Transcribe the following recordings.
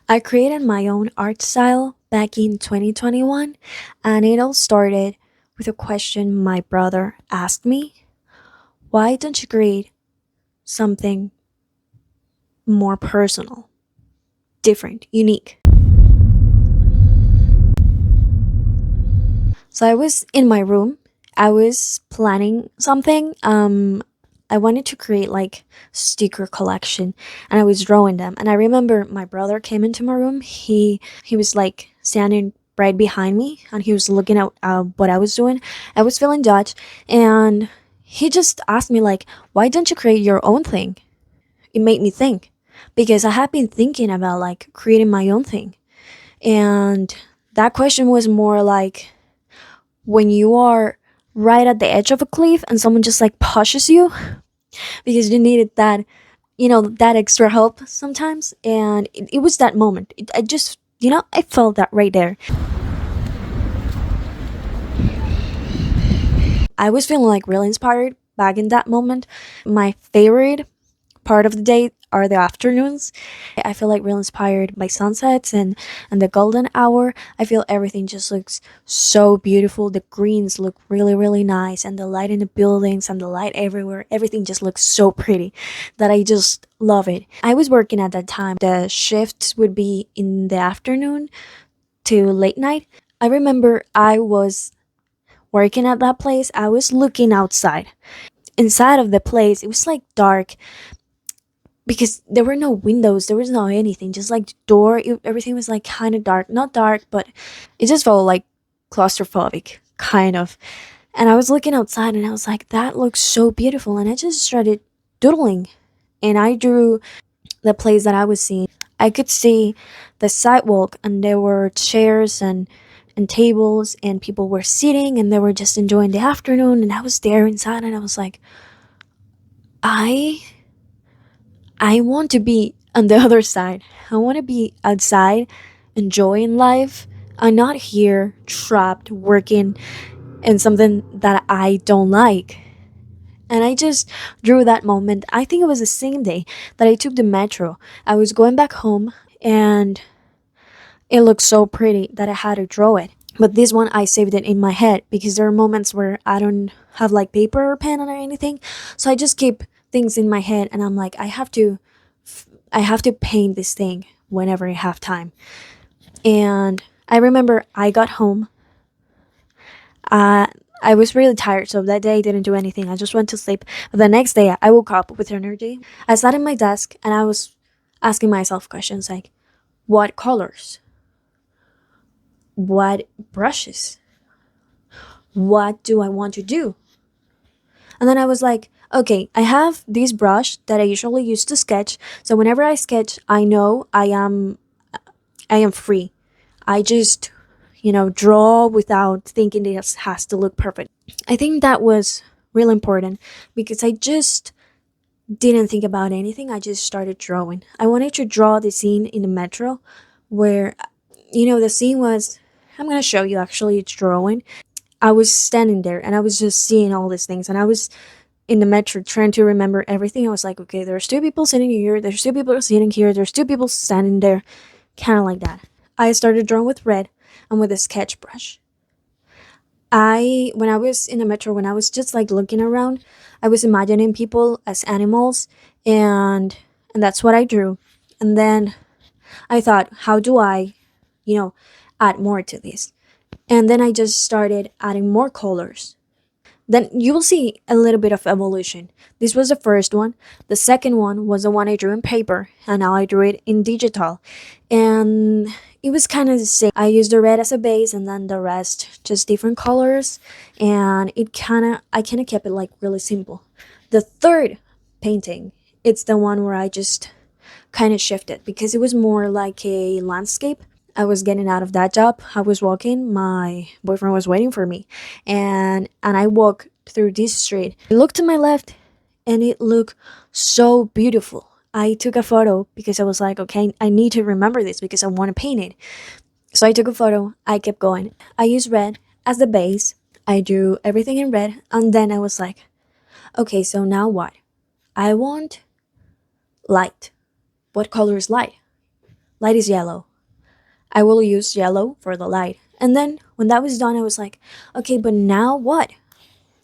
I created my own art style back in 2021, and it all started with a question my brother asked me. Why don't you create something more personal, different, unique? So I was in my room. I was planning something. I wanted to create like sticker collection, and I was drawing them. And I remember my brother came into my room. He was like standing right behind me, and he was looking at what I was doing. I was feeling judged, and he just asked me like, "Why don't you create your own thing?" It made me think because I had been thinking about like creating my own thing, and that question was more like when you are right at the edge of a cliff and someone just like pushes you because you needed that, that extra help sometimes. And it was that moment. I just, I felt that right there. I was feeling like really inspired back in that moment. My favorite part of the day are the afternoons. I feel like real inspired by sunsets and the golden hour. I feel everything just looks so beautiful. The greens look really really nice, and the light in the buildings and the light everywhere. Everything just looks so pretty that I just love it. I was working at that time. The shifts would be in the afternoon to late night. I remember I was working at that place. I was looking outside. Inside of the place, it was like dark because there were no windows, there was no anything, just like the door. Everything was like kind of dark, not dark, but it just felt like claustrophobic, kind of. And I was looking outside and I was like, that looks so beautiful. And I just started doodling, and I drew the place that I was seeing. I could see the sidewalk, and there were chairs and tables, and people were sitting and they were just enjoying the afternoon. And I was there inside, and I was like, I I want to be on the other side. I want to be outside, enjoying life. I'm not here trapped working in something that I don't like. And I just drew that moment. I think it was the same day that I took the metro. I was going back home, and it looked so pretty that I had to draw it. But this one, I saved it in my head because there are moments where I don't have like paper or pen or anything. So I just keep things in my head, and I'm like, I have to paint this thing whenever I have time. And I remember I got home. Uh, I was really tired, so that day I didn't do anything. I just went to sleep. But the next day, I woke up with energy. I sat in my desk and I was asking myself questions like, what colors? What brushes? What do I want to do? And then I was like, okay, I have this brush that I usually use to sketch. So whenever I sketch, I know I am free. I just, draw without thinking this has to look perfect. I think that was really important because I just didn't think about anything. I just started drawing. I wanted to draw the scene in the metro where, the scene was, I'm going to show you actually, it's drawing. I was standing there and I was just seeing all these things, and I was in the metro trying to remember everything. I was like, okay, there's two people sitting here, there's two people sitting here, there's two people standing there, kind of like that. I started drawing with red and with a sketch brush. When I was in the metro, when I was just like looking around, I was imagining people as animals, and that's what I drew. And then I thought, how do I, you know, add more to this? And then I just started adding more colors. Then you will see a little bit of evolution. This was the first one. The second one was the one I drew in paper, and now I drew it in digital. And it was kind of the same. I used the red as a base, and then the rest just different colors. And I kind of kept it like really simple. The third painting, it's the one where I just kind of shifted because it was more like a landscape. I was getting out of that job. I was walking. My boyfriend was waiting for me, and I walked through this street. I looked to my left, and it looked so beautiful. I took a photo because I was like, okay, I need to remember this because I want to paint it. So I took a photo. I kept going. I used red as the base. I drew everything in red, and then I was like, okay, so now what? I want light. What color is light? light is yellow. I will use yellow for the light. And then when that was done, I was like, okay, but now what?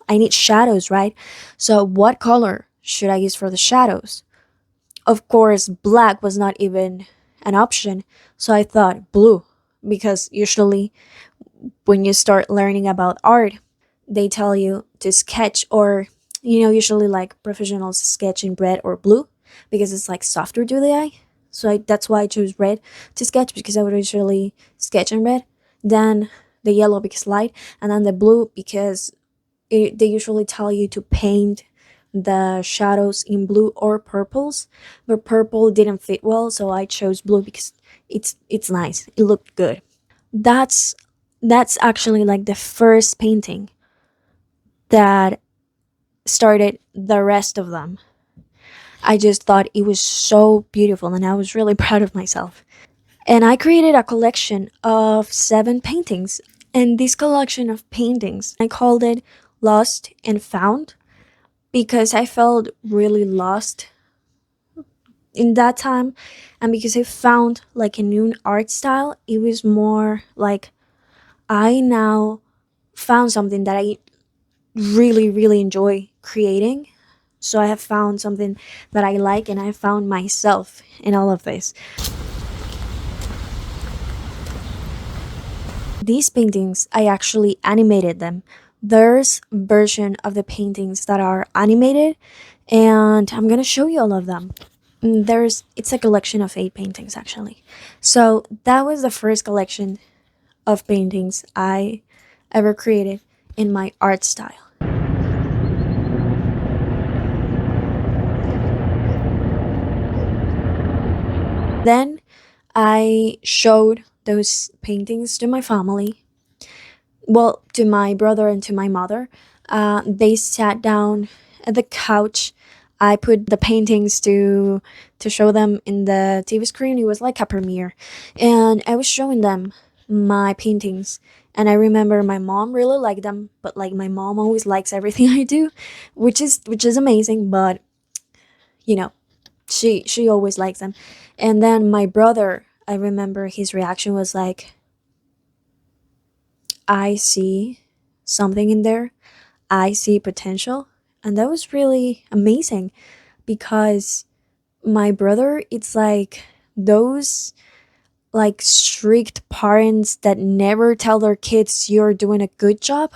I need shadows, right? So what color should I use for the shadows? Of course, black was not even an option. So I thought blue, because usually when you start learning about art, they tell you to sketch, or usually like professionals sketch in red or blue because it's like softer to the eye. So that's why I chose red to sketch, because I would usually sketch in red, then the yellow because light, and then the blue because they usually tell you to paint the shadows in blue or purples, but purple didn't fit well, so I chose blue because it's nice, it looked good. That's actually like the first painting that started the rest of them. I just thought it was so beautiful and I was really proud of myself. And I created a collection of 7 paintings. And this collection of paintings, I called it Lost and Found, because I felt really lost in that time, and because I found like a new art style. It was more like I now found something that I really, really enjoy creating. So I have found something that I like, and I found myself in all of this. These paintings, I actually animated them. There's version of the paintings that are animated, and I'm gonna show you all of them. It's a collection of 8 paintings actually. So that was the first collection of paintings I ever created in my art style. Then I showed those paintings to my family, well, to my brother and to my mother. They sat down at the couch. I put the paintings to show them in the TV screen. It was like a premiere, and I was showing them my paintings. And I remember my mom really liked them, but like my mom always likes everything I do, which is amazing. But you know, she always likes them. And then my brother, I remember his reaction was like, I see something in there. I see potential. And that was really amazing, because my brother, it's like those like strict parents that never tell their kids you're doing a good job.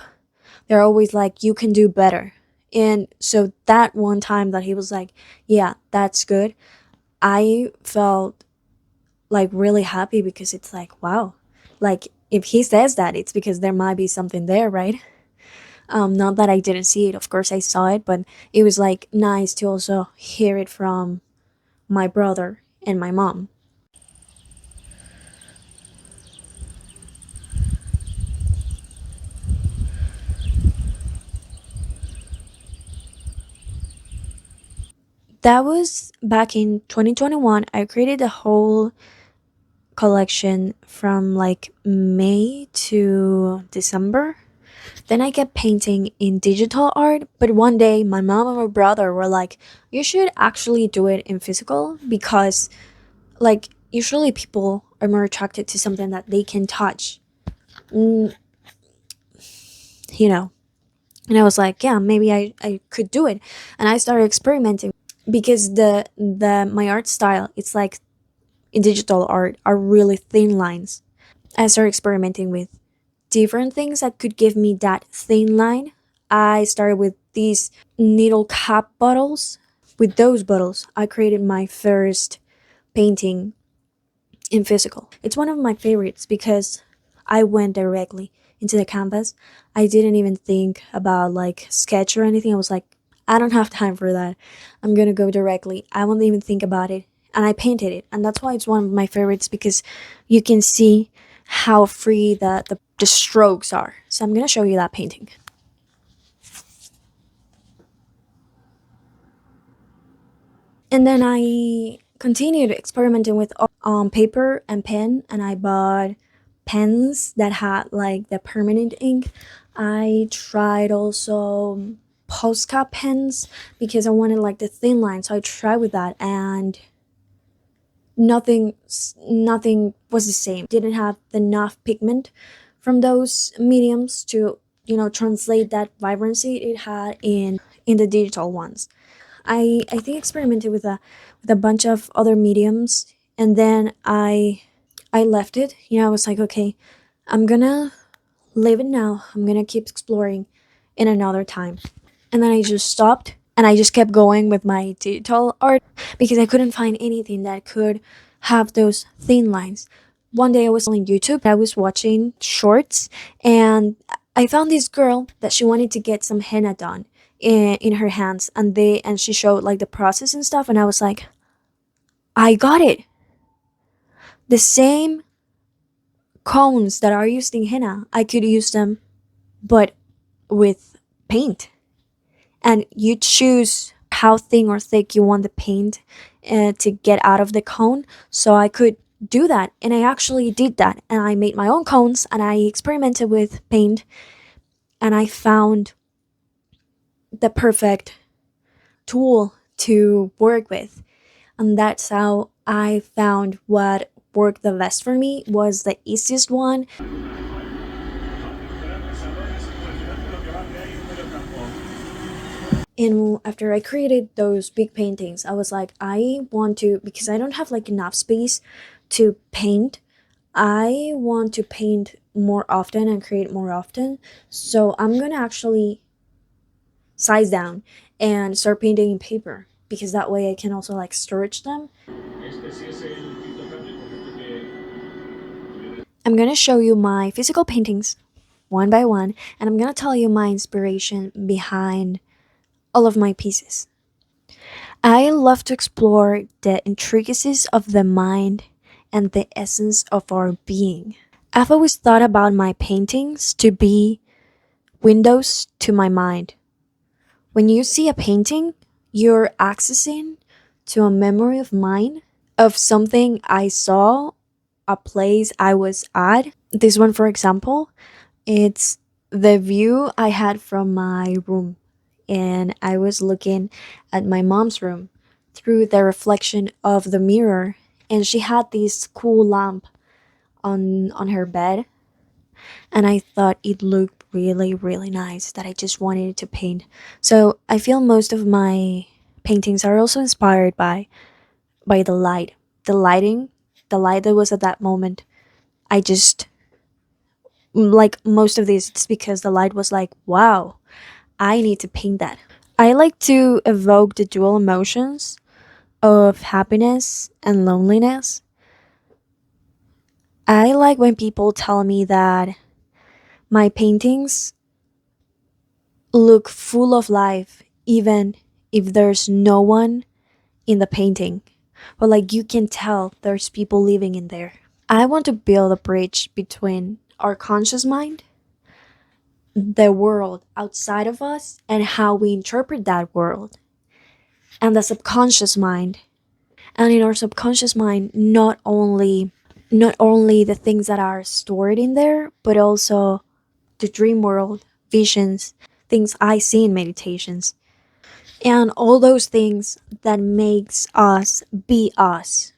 They're always like, you can do better. And so that one time that he was like, yeah, that's good, I felt like really happy, because it's like, wow, like if he says that, it's because there might be something there, right? Not that I didn't see it, of course I saw it, but it was like nice to also hear it from my brother and my mom. That was back in 2021. I created a whole collection from like May to December. Then I kept painting in digital art, but one day my mom and my brother were like, you should actually do it in physical, because like usually people are more attracted to something that they can touch. Mm, you know. And I was like, yeah, maybe I could do it. And I started experimenting, because the my art style, it's like in digital art, are really thin lines. I started experimenting with different things that could give me that thin line. I started with these needle cap bottles. With those bottles, I created my first painting in physical. It's one of my favorites because I went directly into the canvas. I didn't even think about like sketch or anything. I was like, I don't have time for that. I'm gonna go directly. I won't even think about it. And I painted it. And that's why it's one of my favorites, because you can see how free the strokes are. So I'm gonna show you that painting. And then I continued experimenting with paper and pen, and I bought pens that had like the permanent ink. I tried also Posca pens, because I wanted like the thin line, so I tried with that, and nothing was the same. Didn't have enough pigment from those mediums to translate that vibrancy it had in the digital ones. I think experimented with a bunch of other mediums, and then I left it. I was like, okay, I'm gonna leave it now. I'm gonna keep exploring in another time. And then I just stopped and I just kept going with my digital art because I couldn't find anything that could have those thin lines. One day I was on YouTube, I was watching shorts, and I found this girl that she wanted to get some henna done in her hands, and she showed like the process and stuff, and I was like, I got it. The same cones that are used in henna, I could use them, but with paint. And you choose how thin or thick you want the paint to get out of the cone. So I could do that, and I actually did that, and I made my own cones and I experimented with paint, and I found the perfect tool to work with. And that's how I found what worked the best for me, was the easiest one. And after I created those big paintings, I was like, I want to, because I don't have like enough space to paint, I want to paint more often and create more often. So I'm gonna actually size down and start painting in paper, because that way I can also like storage them. I'm gonna show you my physical paintings one by one, and I'm gonna tell you my inspiration behind all of my pieces. I love to explore the intricacies of the mind and the essence of our being. I've always thought about my paintings to be windows to my mind. When you see a painting, you're accessing to a memory of mine, of something I saw, a place I was at. This one, for example, it's the view I had from my room, and I was looking at my mom's room through the reflection of the mirror, and she had this cool lamp on her bed, and I thought it looked really really nice that I just wanted to paint. So I feel most of my paintings are also inspired by the light, the lighting, the light that was at that moment. I just like most of these, it's because the light was like, wow, I need to paint that. I like to evoke the dual emotions of happiness and loneliness. I like when people tell me that my paintings look full of life, even if there's no one in the painting. But like you can tell there's people living in there. I want to build a bridge between our conscious mind, the world outside of us, and how we interpret that world, and the subconscious mind. And in our subconscious mind, not only the things that are stored in there, but also the dream world, visions, things I see in meditations, and all those things that makes us be us.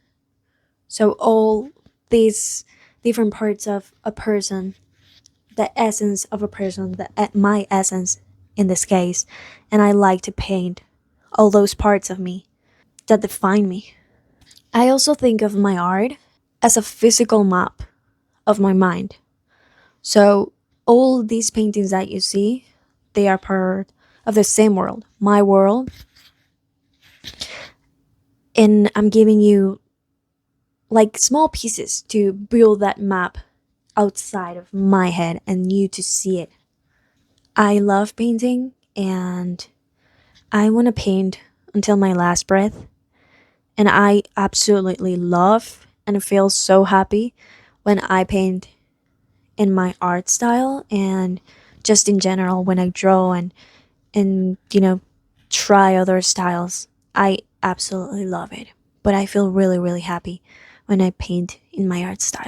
So all these different parts of a person, the essence of a person, my essence in this case, and I like to paint all those parts of me that define me. I also think of my art as a physical map of my mind. So all these paintings that you see, they are part of the same world, my world, and I'm giving you like small pieces to build that map outside of my head and you to see it. I love painting, and I want to paint until my last breath, and I absolutely love and feel so happy when I paint in my art style, and just in general when I draw and try other styles. I absolutely love it. But I feel really really happy when I paint in my art style.